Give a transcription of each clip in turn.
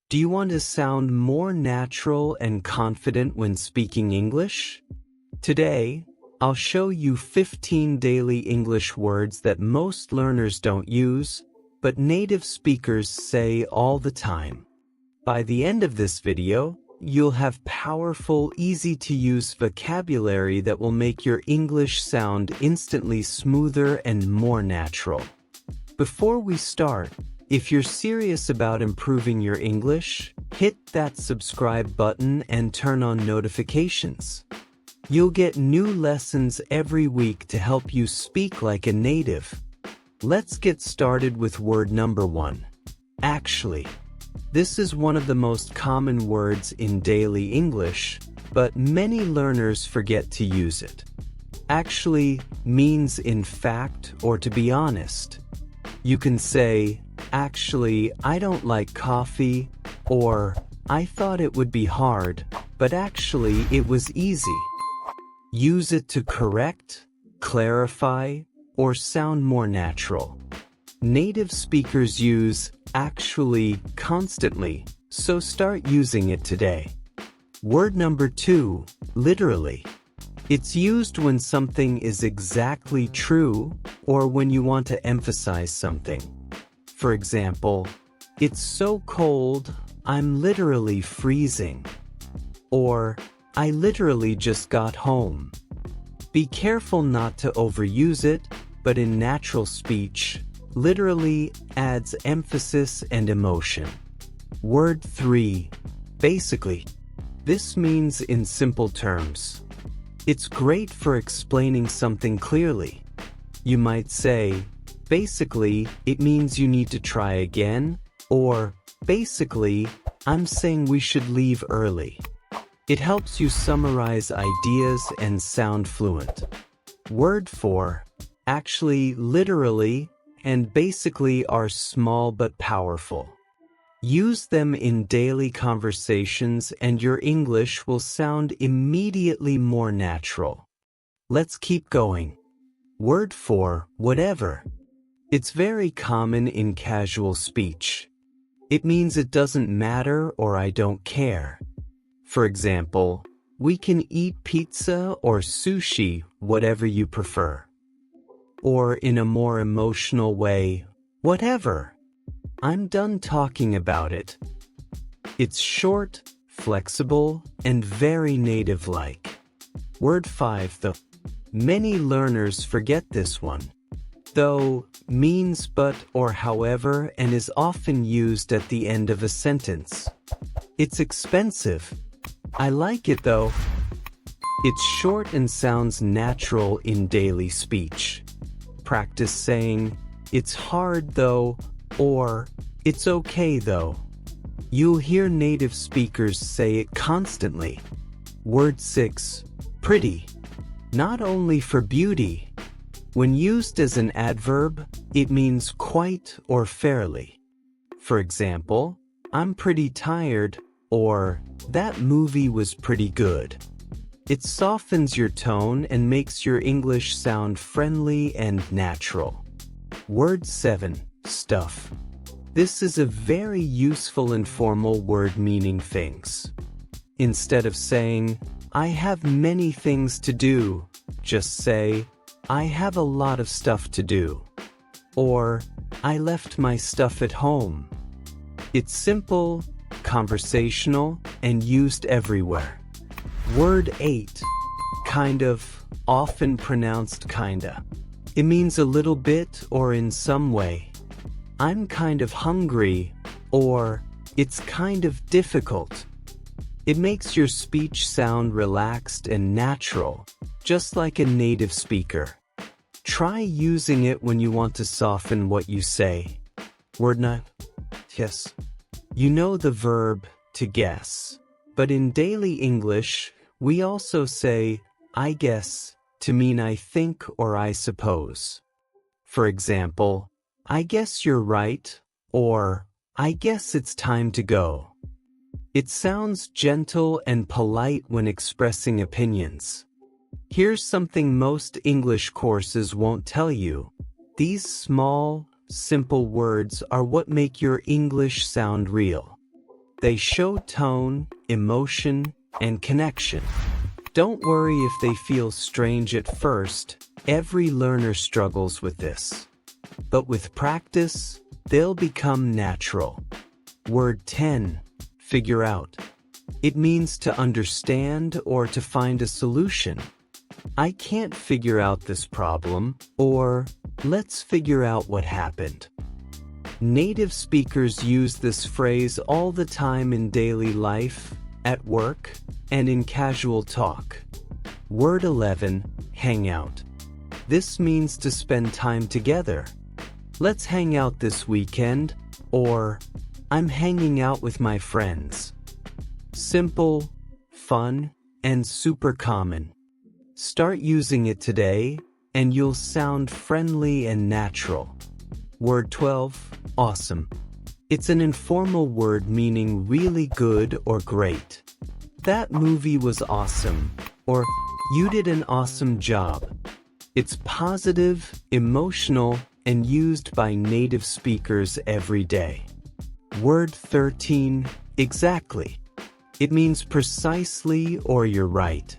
Do you want to sound more natural and confident when speaking English? Today, I'll show you 15 daily English words that most learners don't use, but native speakers say all the time. By the end of this video, you'll have powerful, easy-to-use vocabulary that will make your English sound instantly smoother and more natural. Before we start, if you're serious about improving your English, hit that subscribe button and turn on notifications. You'll get new lessons every week to help you speak like a native. Let's get started with word number 1. Actually. This is one of the most common words in daily English, but many learners forget to use it. Actually means in fact or to be honest. You can say, actually, I don't like coffee, or I thought it would be hard, but actually it was easy. Use it to correct, clarify, or sound more natural. Native speakers use actually constantly, so start using it today. Word number 2, literally. It's used when something is exactly true or when you want to emphasize something. For example, it's so cold, I'm literally freezing. Or, I literally just got home. Be careful not to overuse it, but in natural speech, literally adds emphasis and emotion. Word 3, basically. This means in simple terms. It's great for explaining something clearly. You might say, basically, it means you need to try again, or basically, I'm saying we should leave early. It helps you summarize ideas and sound fluent. Word 4, actually, literally, and basically are small but powerful. Use them in daily conversations and your English will sound immediately more natural. Let's keep going. Word 4, whatever. It's very common in casual speech. It means it doesn't matter or I don't care. For example, we can eat pizza or sushi, whatever you prefer. Or in a more emotional way, whatever. I'm done talking about it. It's short, flexible, and very native-like. Word 5, though. Many learners forget this one. Though means but or however and is often used at the end of a sentence. It's expensive. I like it though. It's short and sounds natural in daily speech. Practice saying, it's hard though, or it's okay though. You'll hear native speakers say it constantly. Word 6, pretty. Not only for beauty. When used as an adverb, it means quite or fairly. For example, I'm pretty tired, or that movie was pretty good. It softens your tone and makes your English sound friendly and natural. Word 7, stuff. This is a very useful informal word meaning things. Instead of saying, I have many things to do, just say, I have a lot of stuff to do. Or, I left my stuff at home. It's simple, conversational, and used everywhere. Word 8, kind of, often pronounced kinda. It means a little bit or in some way. I'm kind of hungry, or it's kind of difficult. It makes your speech sound relaxed and natural, just like a native speaker. Try using it when you want to soften what you say. Word 9, yes. You know the verb to guess, but in daily English, we also say, I guess, to mean I think or I suppose. For example, I guess you're right, or I guess it's time to go. It sounds gentle and polite when expressing opinions. Here's something most English courses won't tell you. These small, simple words are what make your English sound real. They show tone, emotion, and connection. Don't worry if they feel strange at first. Every learner struggles with this. But with practice, they'll become natural. Word 10. Figure out. It means to understand or to find a solution. I can't figure out this problem, or let's figure out what happened. Native speakers use this phrase all the time in daily life, at work, and in casual talk. Word 11. Hang out. This means to spend time together. Let's hang out this weekend, or I'm hanging out with my friends. Simple, fun, and super common. Start using it today, and you'll sound friendly and natural. Word 12. Awesome. It's an informal word meaning really good or great. That movie was awesome, or you did an awesome job. It's positive, emotional, and used by native speakers every day. Word 13. Exactly. It means precisely or you're right.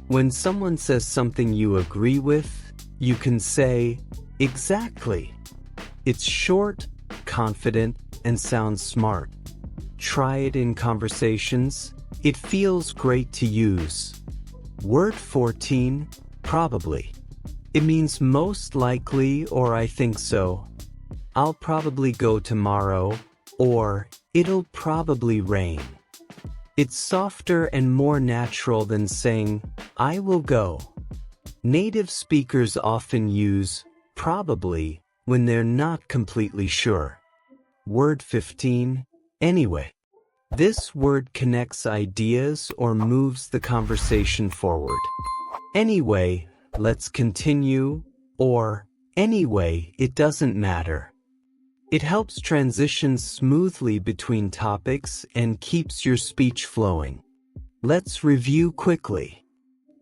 When someone says something you agree with, you can say, exactly. It's short, confident, and sounds smart. Try it in conversations. It feels great to use. Word 14. Probably. It means most likely or I think so. I'll probably go tomorrow, or it'll probably rain. It's softer and more natural than saying, I will go. Native speakers often use probably when they're not completely sure. Word 15. Anyway. This word connects ideas or moves the conversation forward. Anyway, let's continue, or anyway, it doesn't matter. It helps transition smoothly between topics and keeps your speech flowing. Let's review quickly.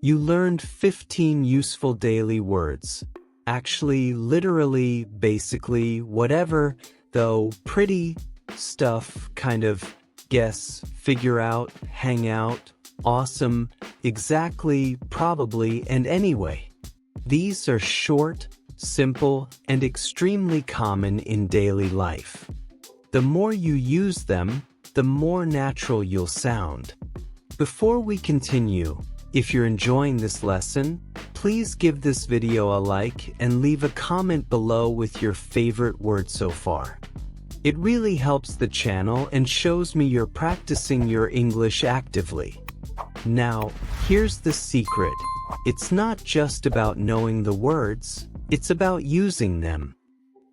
You learned 15 useful daily words. Actually, literally, basically, whatever, though pretty, stuff, kind of, guess, figure out, hang out, awesome, exactly, probably, and anyway. These are short, simple, and extremely common in daily life. The more you use them, the more natural you'll sound. Before we continue, if you're enjoying this lesson, please give this video a like and leave a comment below with your favorite word so far. It really helps the channel and shows me you're practicing your English actively. Now, here's the secret. It's not just about knowing the words, it's about using them.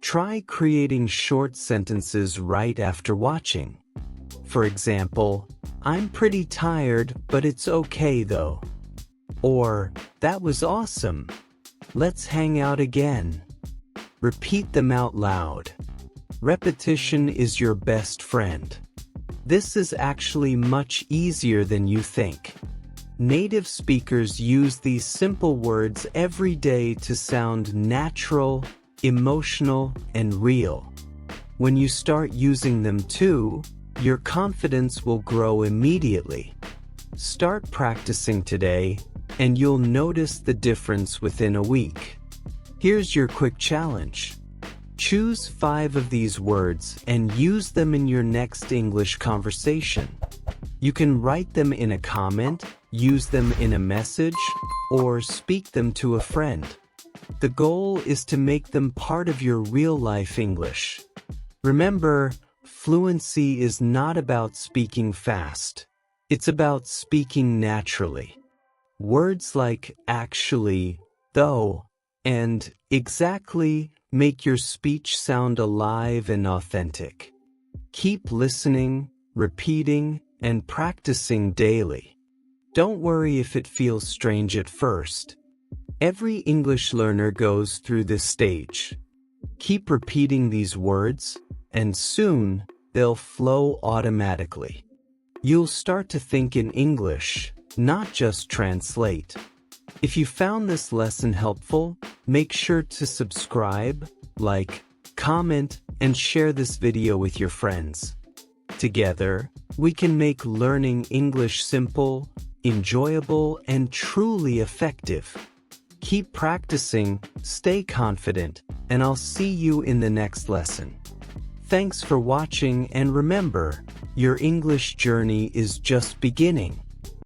Try creating short sentences right after watching. For example, I'm pretty tired, but it's okay though. Or, that was awesome. Let's hang out again. Repeat them out loud. Repetition is your best friend. This is actually much easier than you think. Native speakers use these simple words every day to sound natural, emotional, and real. When you start using them too, your confidence will grow immediately. Start practicing today, and you'll notice the difference within a week. Here's your quick challenge. Choose 5 of these words and use them in your next English conversation. You can write them in a comment, use them in a message, or speak them to a friend. The goal is to make them part of your real-life English. Remember, fluency is not about speaking fast. It's about speaking naturally. Words like actually, though, and exactly make your speech sound alive and authentic. Keep listening, repeating, and practicing daily. Don't worry if it feels strange at first. Every English learner goes through this stage. Keep repeating these words, and soon they'll flow automatically. You'll start to think in English, not just translate. If you found this lesson helpful, make sure to subscribe, like, comment, and share this video with your friends. Together, we can make learning English simple, enjoyable, and truly effective. Keep practicing, stay confident, and I'll see you in the next lesson. Thanks for watching, and remember, your English journey is just beginning.